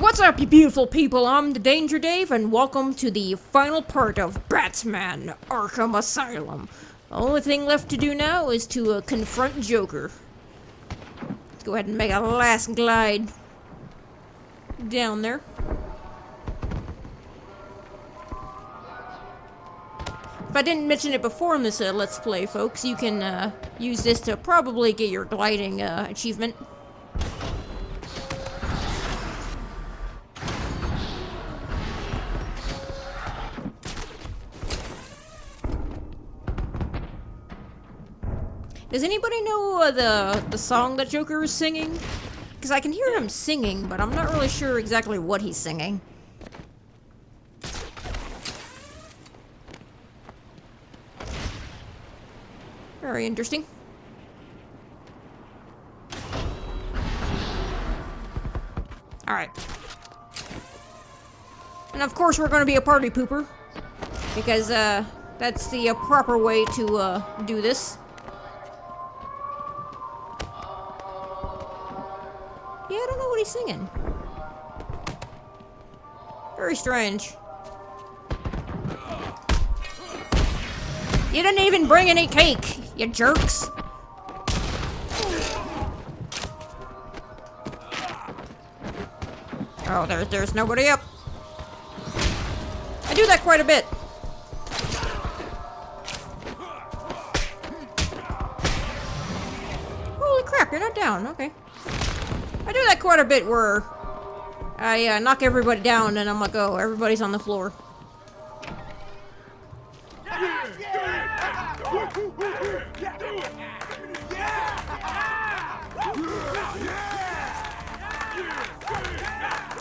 What's up, you beautiful people? I'm the Danger Dave, and welcome to the final part of Batman Arkham Asylum. The only thing left to do now is to confront Joker. Let's go ahead and make a last glide down there. If I didn't mention it before in this Let's Play, folks, you can use this to probably get your gliding achievement. Does anybody know the song that Joker is singing? Because I can hear him singing, but I'm not really sure exactly what he's singing. Very interesting. Alright. And of course we're going to be a party pooper. Because that's the proper way to do this. Yeah, I don't know what he's singing. Very strange. You didn't even bring any cake, you jerks. Oh, there's nobody up. I do that quite a bit. Holy crap, you're not down, okay. I do that quite a bit where I knock everybody down and I'm like, oh, everybody's on the floor.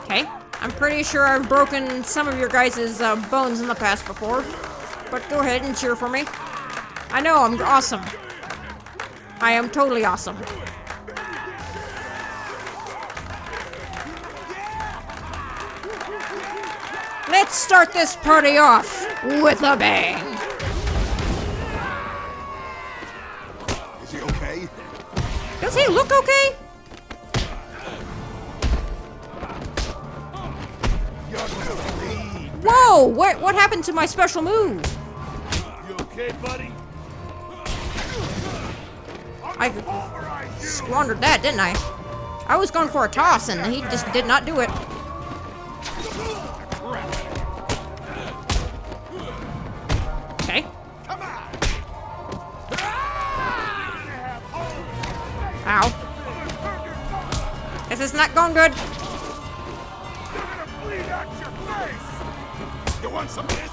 Okay, I'm pretty sure I've broken some of your guys' bones in the past before, but go ahead and cheer for me. I know, I'm awesome. I am totally awesome. Let's start this party off with a bang. Is he okay? Does he look okay? Whoa! What happened to my special move? You okay, buddy? I squandered that, didn't I? I was going for a toss and he just did not do it. Okay. Ow. This is not going good. You want some of this?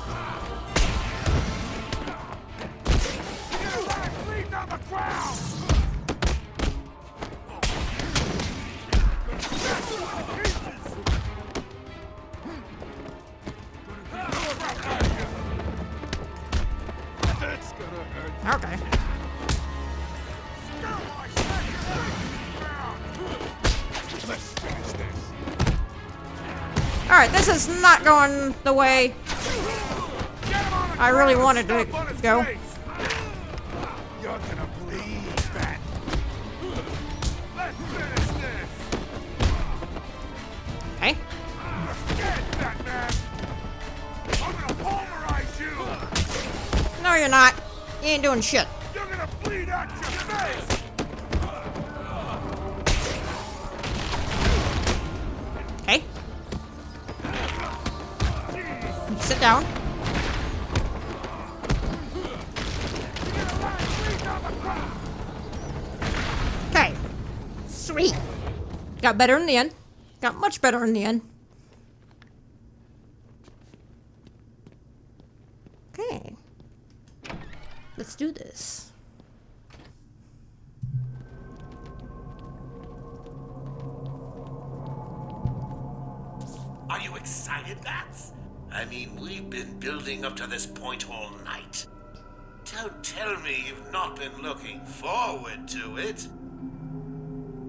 Bleeding on the ground! Okay. Let's finish this. Alright, this is not going the way I really wanted to go. You're gonna bleed, Bat. Let's finish this. Okay. Get Batman. I'm gonna pulverize you. No, you're not. You ain't doing shit. You're gonna bleed out your face. Okay. Sit down. Okay. Sweet. Got better in the end. Got much better in the end. Okay. Let's do this. Are you excited, Bats? I mean, we've been building up to this point all night. Don't tell me you've not been looking forward to it.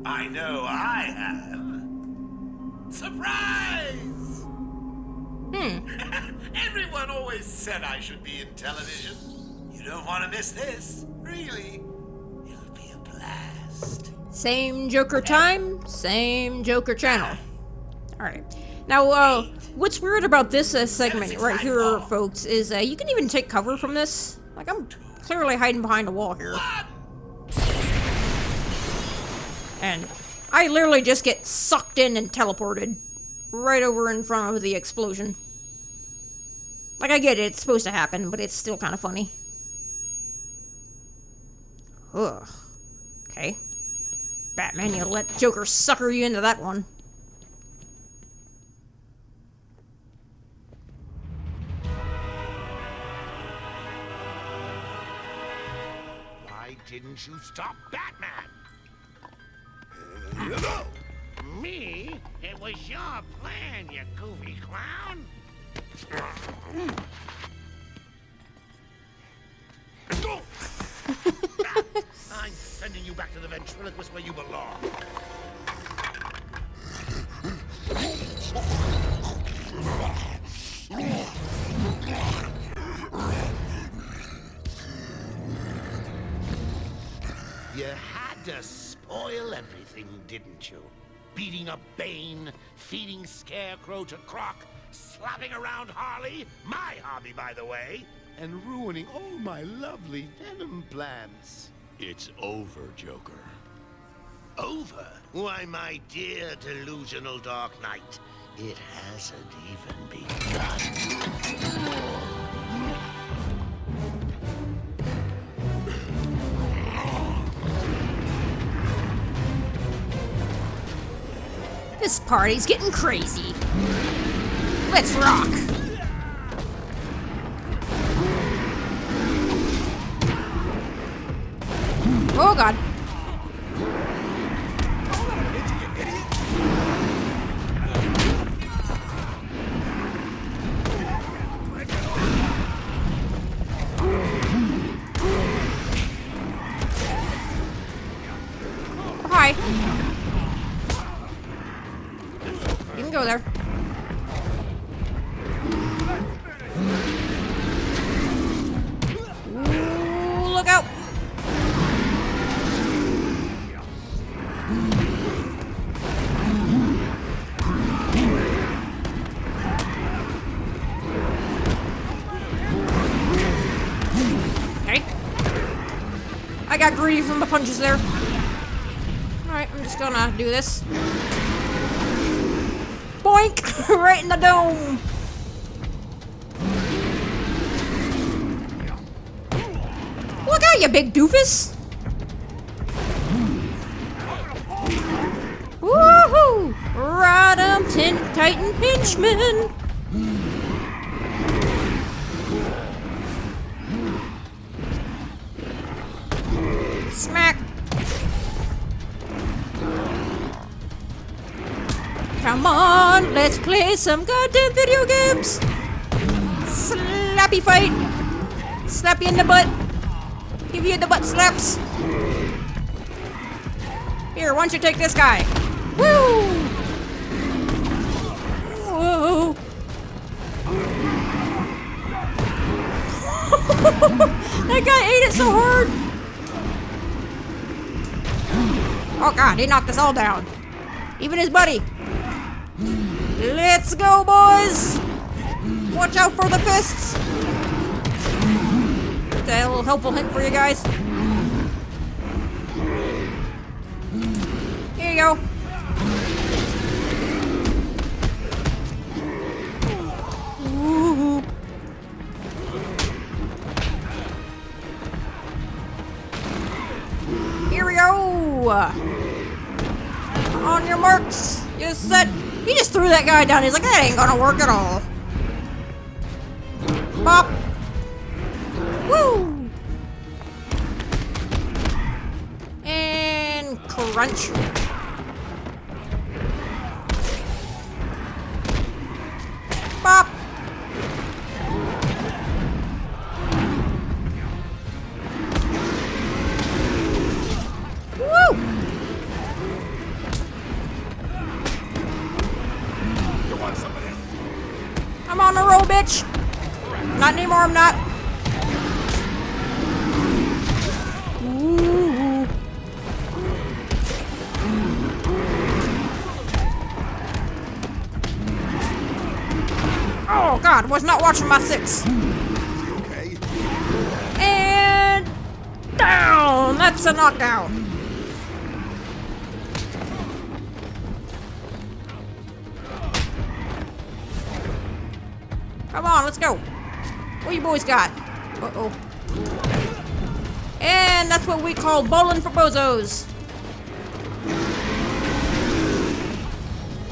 I know I have. Surprise! Everyone always said I should be in television. You don't want to miss this, really. It'll be a blast. Same Joker time, same Joker channel. Alright. Now, what's weird about this segment right here, folks, is you can even take cover from this. Like, I'm clearly hiding behind a wall here. And I literally just get sucked in and teleported right over in front of the explosion. Like, I get it, it's supposed to happen, but it's still kind of funny. Ugh. Okay. Batman, you let Joker sucker you into that one. Why didn't you stop Batman? Me? It was your plan, you goofy clown. I'm sending you back to the ventriloquist where you belong. You had to spoil everything, didn't you? Beating up Bane, feeding Scarecrow to Croc, slapping around Harley, my hobby, by the way, and ruining all my lovely Venom plans. It's over, Joker. Over? Why, my dear delusional Dark Knight, it hasn't even begun. This party's getting crazy. Let's rock! Oh god. Hi. You can go there. Ooh, look out! Okay. I got greedy from the punches there. Alright, I'm just gonna do this. Boink! Right in the dome! Look out, you big doofus! Woohoo! Ride 'em, Titan henchmen! Smack! Come on, let's play some goddamn video games! Slappy fight! Slap you in the butt! Give you the butt slaps! Here, why don't you take this guy? Woo! Whoa! That guy ate it so hard! Oh god, he knocked us all down. Even his buddy. Let's go, boys! Watch out for the fists! A little helpful hint for you guys. Here you go. Ooh. Here we go. On your marks, you set. He just threw that guy down. He's like, that ain't gonna work at all. Bop. Woo! And crunch. Bop. Woo! You want some of this? I'm on a roll, bitch. Not anymore, I'm not. Ooh. Oh God, was not watching my six. Okay. And down. That's a knockout. Come on, let's go. What you boys got? Uh-oh. And that's what we call bowling for bozos.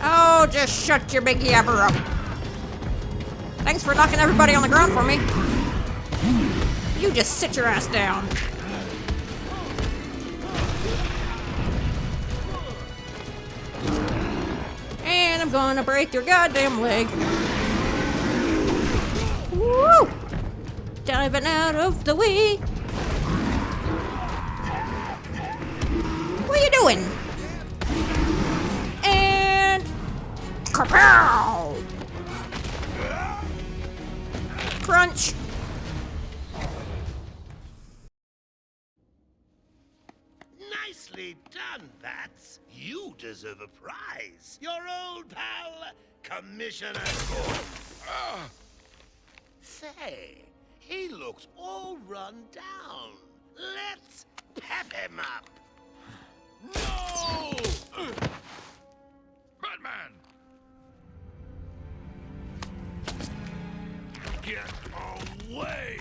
Oh, just shut your big yabber up. Thanks for knocking everybody on the ground for me. You just sit your ass down. And I'm gonna break your goddamn leg. Woo! Diving out of the way. What are you doing? And kapow! Crunch. Nicely done, Bats. You deserve a prize. Your old pal, Commissioner Gordon. Say, he looks all run down. Let's pep him up. No! Batman! Get away!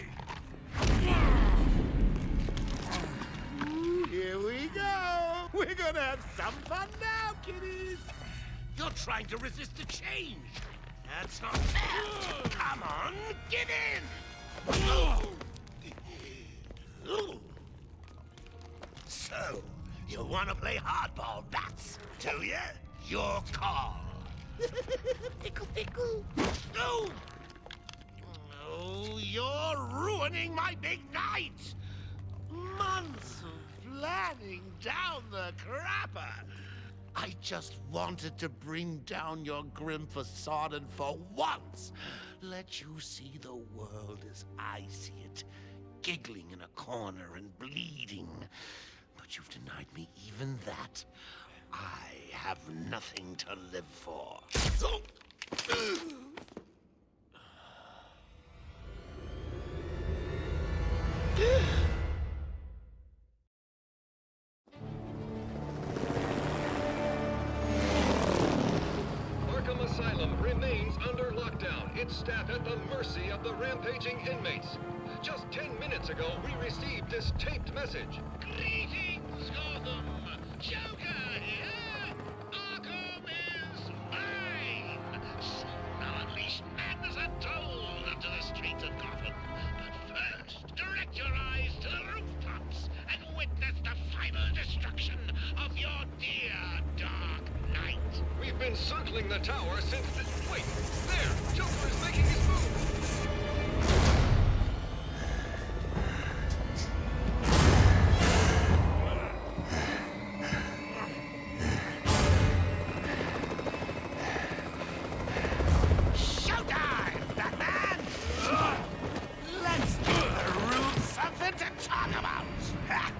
Here we go. We're gonna have some fun now, kiddies. You're trying to resist the change. That's not fair. Come on, give in. So, you want to play hardball, Bats, do you? Your call. Tickle, tickle. No! Oh, you're ruining my big night. Months of planning down the crapper. I just wanted to bring down your grim facade and for once let you see the world as I see it, giggling in a corner and bleeding. But you've denied me even that. I have nothing to live for. Arkham Asylum remains under lockdown, its staff at the mercy of the rampaging inmates. Just 10 minutes ago, we received this taped message. Greetings, Gotham! Joker here! Arkham is mine! Soon I'll unleash madness untold onto the streets of Gotham. But first, direct your eyes to the rooftops and witness the final destruction of your dear Dark Knight. We've been circling the tower since the... Wait, there! Joker is making his move! Showtime, Batman! Let's give the room something to talk about! Ha!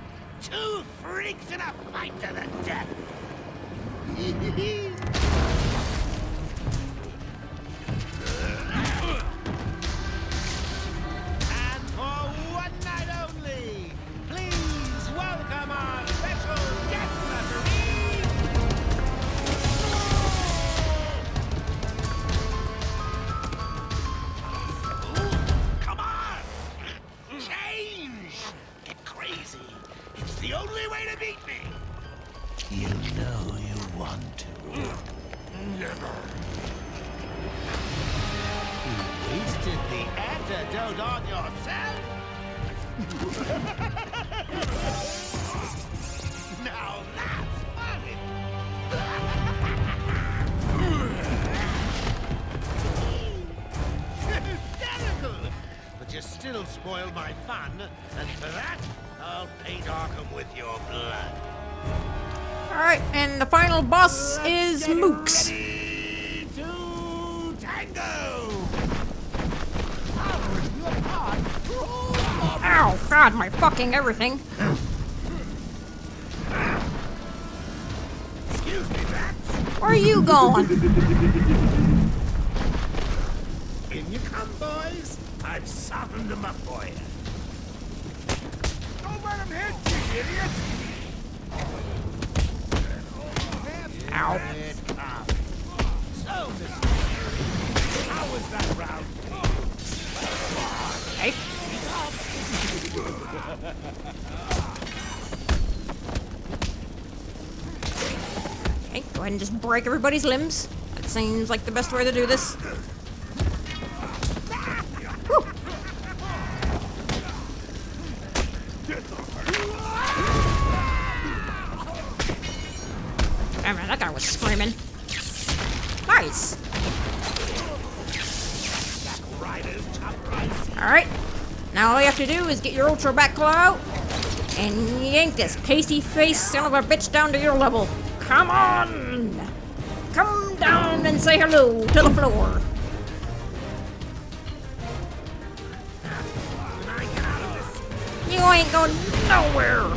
Two freaks in a fight to the death! And for one night only, please welcome our special guest referee! Come on! Change! Get crazy! It's the only way to beat me! You know you want to. Never. You wasted the antidote on yourself? Now that's funny! Hysterical! But you still spoiled my fun, and for that, I'll paint Arkham with your blood. Alright, and the final boss is Mooks. Ready to tango! Ow, God, my fucking everything. Excuse me, Bats. Where are you going? boys? I've softened them up for you. Don't let him hit you, idiot! Ow. It comes. So, Mr. How was that round? Hey. Okay, go ahead and just break everybody's limbs. That seems like the best way to do this. Woo. Oh man, that guy was screaming. Nice. Alright. Now all you have to do is get your ultra back claw out and yank this pasty-faced son of a bitch down to your level. Come on! Come down and say hello to the floor. You ain't going nowhere.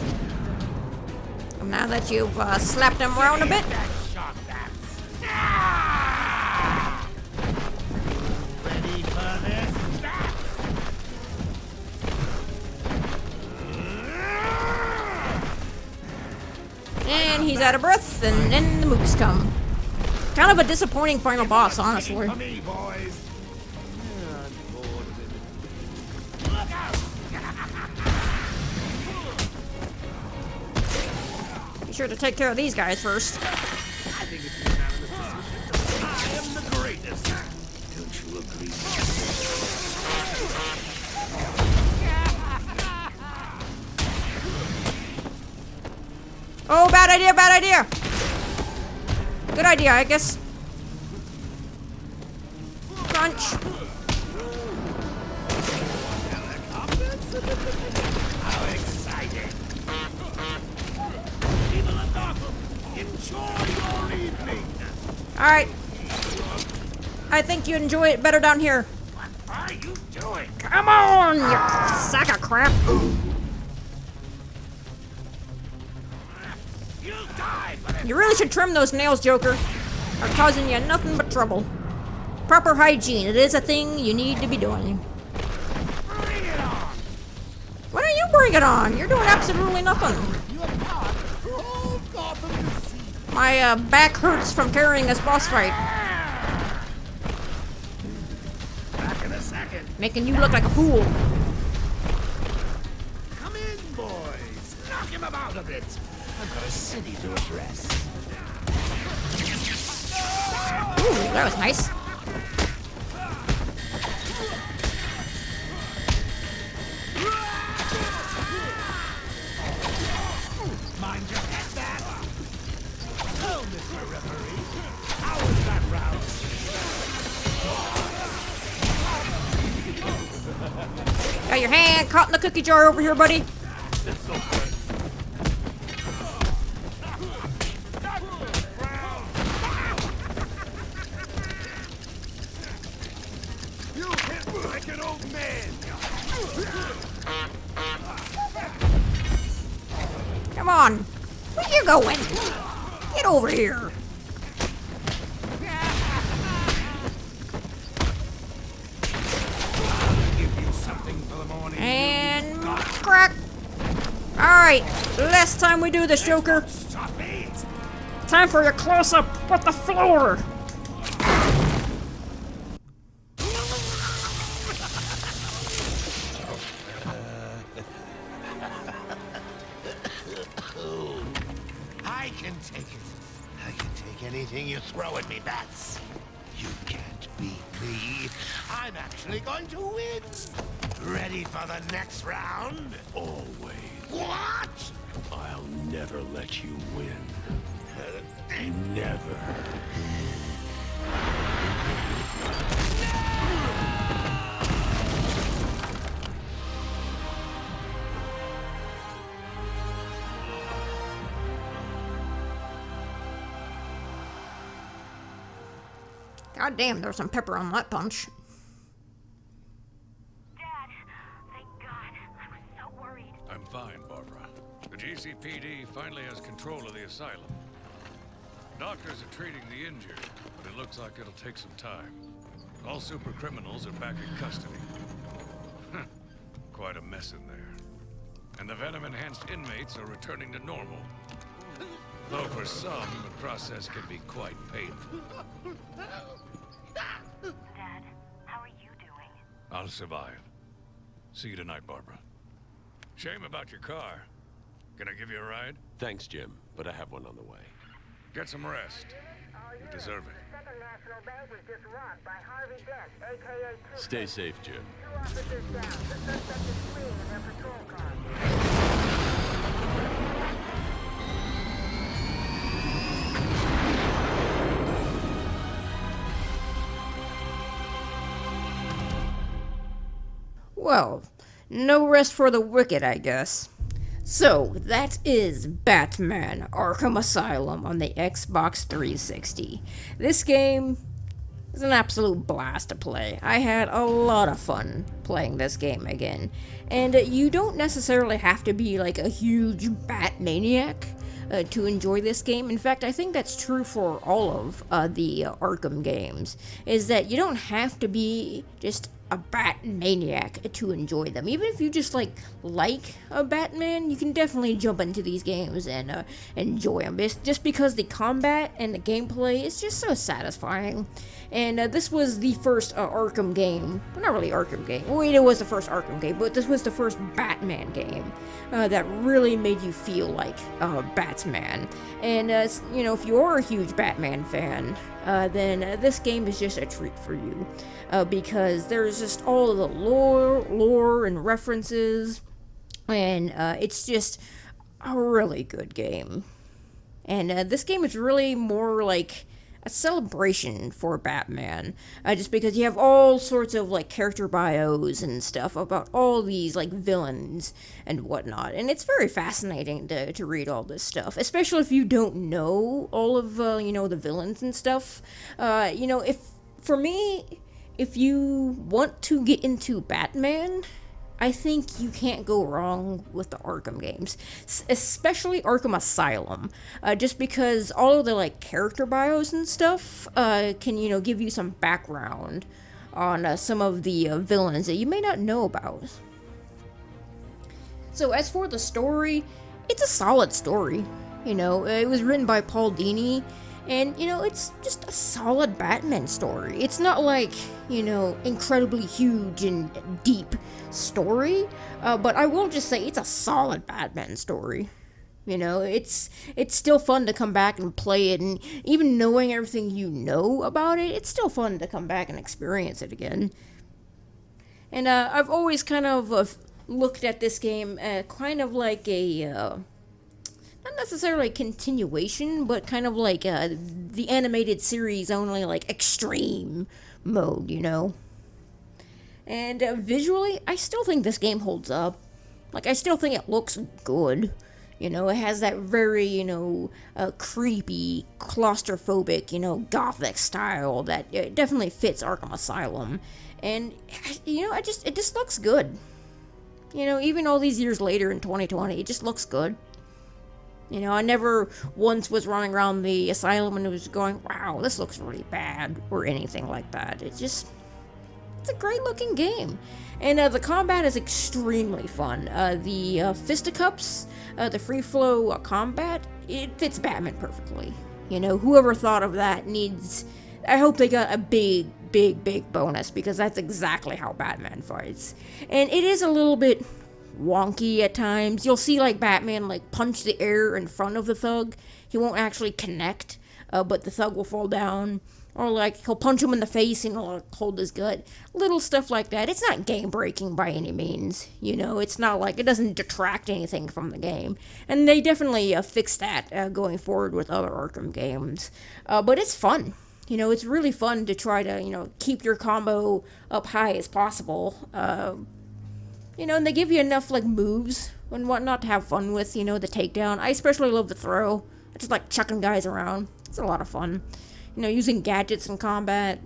Now that you've slapped him around a bit. Ready for this? And he's out of breath, and then the mooks come. Kind of a disappointing final boss, honestly. For me, boys. I'm bored of it. Look out! Be sure to take care of these guys first. I think it's an unanimous decision. I am the greatest. Don't you agree? Oh, bad idea, bad idea. Good idea, I guess. Crunch. How exciting! People of Gotham, enjoy your evening. Alright. I think you enjoy it better down here. What are you doing? Come on, you sack of crap. You'll die for this. You really should trim those nails, Joker. Are causing you nothing but trouble. Proper hygiene, it is a thing you need to be doing. Bring it on! Why don't you bring it on? You're doing absolutely nothing. You apart for all Gotham to see. My back hurts from carrying this boss fight, Back in a second. making you look like a fool. Come in, boys. Knock him about a bit. I've got a city to address. Ooh, that was nice. Mind your head back. Oh, Mr. Referee. How was that round? Got your hand caught in the cookie jar over here, buddy. You hit like an old man. Come on. Where you going? Get over here. Give you something for the morning. And crack. Alright, last time we do this, Joker. Stop me. Time for your close-up with the floor. I can take it. I can take anything you throw at me, bats. You can't beat me. I'm actually going to win. Ready for the next round? Always. What? I'll never let you win. Never. God damn, there's some pepper on that punch. Dad, thank God. I was so worried. I'm fine, Barbara. The GCPD finally has control of the asylum. Doctors are treating the injured, but it looks like it'll take some time. All super criminals are back in custody. Quite a mess in there. And the venom-enhanced inmates are returning to normal. Though for some, the process can be quite painful. Dad, how are you doing? I'll survive. See you tonight, Barbara. Shame about your car. Can I give you a ride? Thanks, Jim, but I have one on the way. Get some rest. You deserve it. Second National Bank was just robbed by Harvey Dent, aka Two. Stay safe, Jim. 2 officers down. The suspect is fleeing in their patrol car. Well, no rest for the wicked, I guess. So, that is Batman Arkham Asylum on the Xbox 360. This game is an absolute blast to play. I had a lot of fun playing this game again. And you don't necessarily have to be like a huge bat maniac to enjoy this game. In fact, I think that's true for all of the Arkham games, is that you don't have to be just a bat maniac to enjoy them. Even if you just like a Batman, you can definitely jump into these games and enjoy them. It's just because the combat and the gameplay is just so satisfying. And this was the first Arkham game. Well, not really Arkham game. Wait, it was the first Arkham game, but this was the first Batman game that really made you feel like Batman. And you know, if you are a huge Batman fan, then this game is just a treat for you. Because there's just all of the lore and references, and it's just a really good game. And this game is really more like a celebration for Batman, just because you have all sorts of like character bios and stuff about all these like villains and whatnot, and it's very fascinating to read all this stuff, especially if you don't know all of you know, the villains and stuff. You know, if you want to get into Batman, I think you can't go wrong with the Arkham games, especially Arkham Asylum, just because all of the like character bios and stuff can, you know, give you some background on some of the villains that you may not know about. So as for the story, it's a solid story. You know, it was written by Paul Dini. And, you know, it's just a solid Batman story. It's not like, you know, incredibly huge and deep story, but I will just say it's a solid Batman story. You know, it's still fun to come back and play it, and even knowing everything you know about it, it's still fun to come back and experience it again. And I've always kind of looked at this game kind of like a... not necessarily a continuation, but kind of like the animated series, only like extreme mode, you know? And visually, I still think this game holds up. Like, I still think it looks good. You know, it has that very, you know, creepy, claustrophobic, you know, gothic style that definitely fits Arkham Asylum. And, you know, it just looks good. You know, even all these years later in 2020, it just looks good. You know, I never once was running around the asylum and was going, wow, this looks really bad, or anything like that. It's a great looking game. And the combat is extremely fun. The fisticuffs, the free flow combat, it fits Batman perfectly. You know, whoever thought of that needs, I hope they got a big bonus, because that's exactly how Batman fights. And it is a little bit wonky at times. You'll see like Batman like punch the air in front of the thug. He won't actually connect, but the thug will fall down. Or like he'll punch him in the face and he'll hold his gut. Little stuff like that. It's not game breaking by any means. You know, it's not like, it doesn't detract anything from the game. And they definitely fixed that going forward with other Arkham games. But it's fun. You know, it's really fun to try to, you know, keep your combo up high as possible. You know, and they give you enough, like, moves and whatnot to have fun with, you know, the takedown. I especially love the throw. I just like chucking guys around. It's a lot of fun. You know, using gadgets in combat.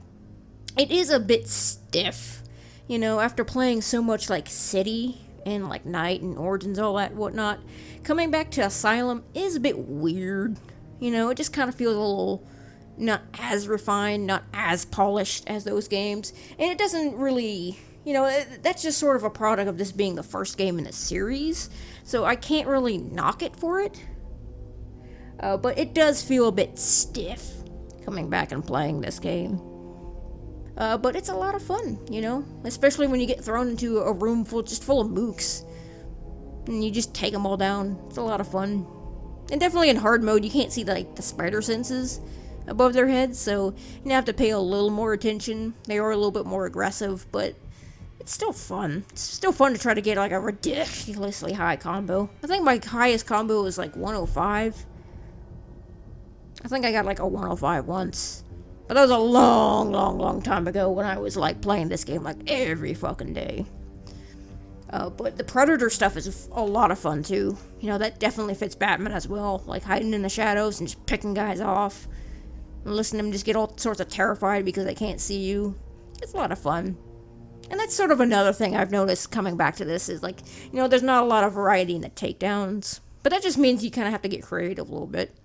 It is a bit stiff. You know, after playing so much, like, City and, like, Night and Origins, all that whatnot, coming back to Asylum is a bit weird. You know, it just kind of feels a little not as refined, not as polished as those games. And it doesn't really, you know, that's just sort of a product of this being the first game in the series. So I can't really knock it for it. But it does feel a bit stiff coming back and playing this game. But it's a lot of fun, you know? Especially when you get thrown into a room full of mooks. And you just take them all down. It's a lot of fun. And definitely in hard mode, you can't see the spider senses above their heads, so you have to pay a little more attention. They are a little bit more aggressive, but it's still fun. It's still fun to try to get a ridiculously high combo. I think my highest combo was 105. I think I got a 105 once. But that was a long, long, long time ago when I was playing this game every fucking day. But the Predator stuff is a lot of fun too. You know, that definitely fits Batman as well. Hiding in the shadows and just picking guys off. And listening to them just get all sorts of terrified because they can't see you. It's a lot of fun. And that's sort of another thing I've noticed coming back to this is you know, there's not a lot of variety in the takedowns. But that just means you kind of have to get creative a little bit.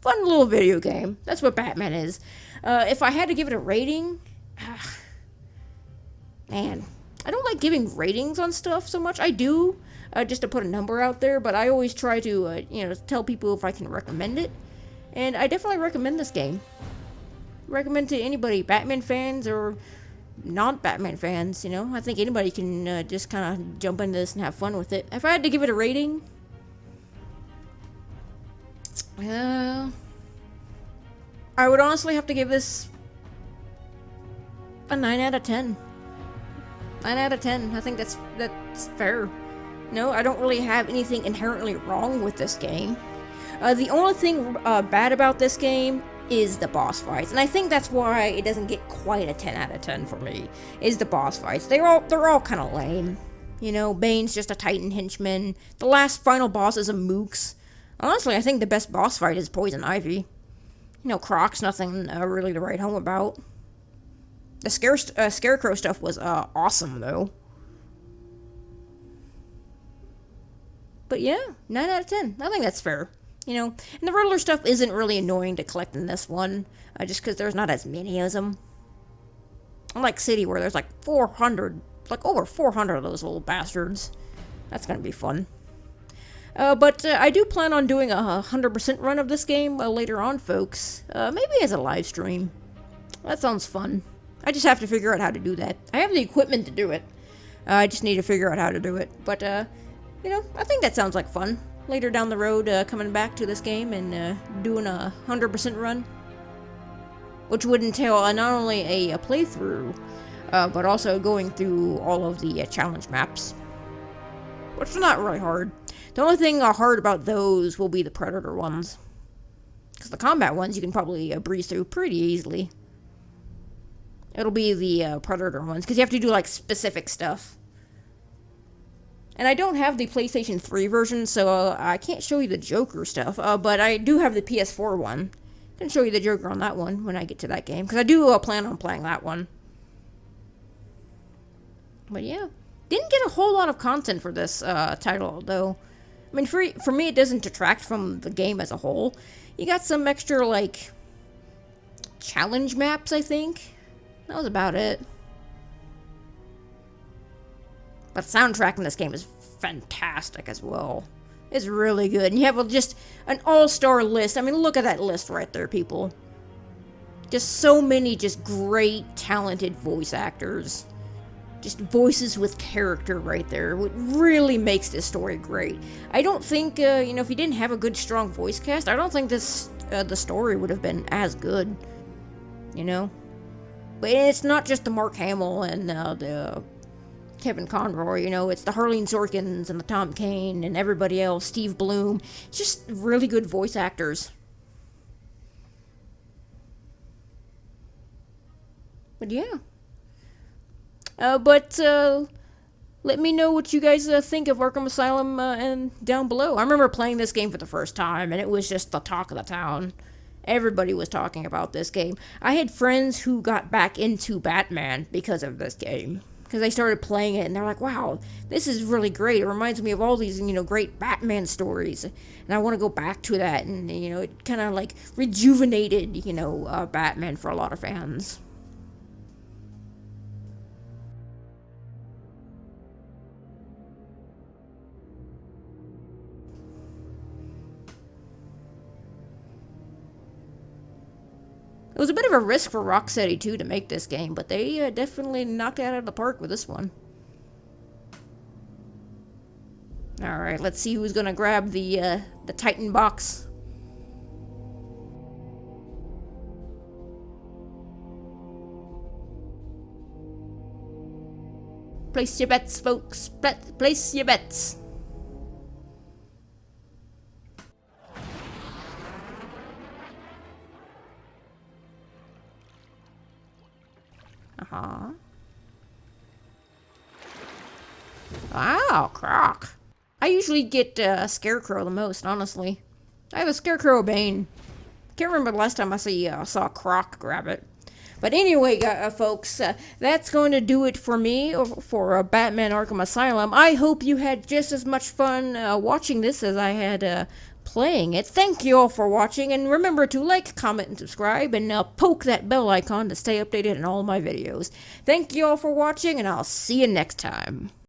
Fun little video game. That's what Batman is. If I had to give it a rating... Man, I don't like giving ratings on stuff so much. I do, just to put a number out there, but I always try to, you know, tell people if I can recommend it. And I definitely recommend this game. Recommend to anybody, Batman fans or not-Batman fans, you know. I think anybody can just kind of jump into this and have fun with it. If I had to give it a rating... I would honestly have to give this a 9 out of 10. 9 out of 10. I think that's fair. No, I don't really have anything inherently wrong with this game. The only thing bad about this game is the boss fights, and I think that's why it doesn't get quite a 10 out of 10 for me. Is the boss fights? They're all kind of lame. You know, Bane's just a Titan henchman. The last final boss is a mooks. Honestly, I think the best boss fight is Poison Ivy. You know, Croc's nothing really to write home about. The Scarecrow stuff was awesome, though. But yeah, 9 out of 10. I think that's fair. You know, and the Riddler stuff isn't really annoying to collect in this one, just because there's not as many of them. Unlike City, where there's 400, over 400 of those little bastards. That's gonna be fun. But I do plan on doing a 100% run of this game later on, folks. Maybe as a live stream. That sounds fun. I just have to figure out how to do that. I have the equipment to do it. I just need to figure out how to do it. But, you know, I think that sounds like fun. Later down the road, coming back to this game and doing a 100% run. Which would entail not only a playthrough, but also going through all of the challenge maps. Which is not really hard. The only thing hard about those will be the Predator ones. Because the combat ones you can probably breeze through pretty easily. It'll be the Predator ones, because you have to do specific stuff. And I don't have the PlayStation 3 version, so I can't show you the Joker stuff, but I do have the PS4 one. I can show you the Joker on that one when I get to that game, because I do plan on playing that one. But yeah, didn't get a whole lot of content for this title, though. I mean, for me, it doesn't detract from the game as a whole. You got some extra, challenge maps, I think. That was about it. But the soundtrack in this game is fantastic as well. It's really good. And you have just an all-star list. I mean, look at that list right there, people. Just so many just great, talented voice actors. Just voices with character right there. What really makes this story great. I don't think, you know, if you didn't have a good, strong voice cast, I don't think this the story would have been as good. You know? But it's not just the Mark Hamill and the Kevin Conroy, you know, it's the Harleen Sorkins and the Tom Kane and everybody else, Steve Bloom. It's just really good voice actors. But yeah. Let me know what you guys think of Arkham Asylum and down below. I remember playing this game for the first time, and it was just the talk of the town. Everybody was talking about this game. I had friends who got back into Batman because of this game. Because I started playing it, and they're like, wow, this is really great. It reminds me of all these, great Batman stories. And I want to go back to that, and, it kind of, like, rejuvenated, Batman for a lot of fans. It was a bit of a risk for Rocksteady, too, to make this game, but they definitely knocked it out of the park with this one. Alright, let's see who's gonna grab the Titan box. Place your bets, folks. Place your bets. Uh-huh. Wow, Croc. I usually get Scarecrow the most, honestly. I have a Scarecrow Bane. Can't remember the last time I saw Croc grab it. But anyway, folks, that's going to do it for me for Batman Arkham Asylum. I hope you had just as much fun watching this as I had playing it. Thank you all for watching, and remember to like, comment, and subscribe, and poke that bell icon to stay updated on all my videos. Thank you all for watching, and I'll see you next time.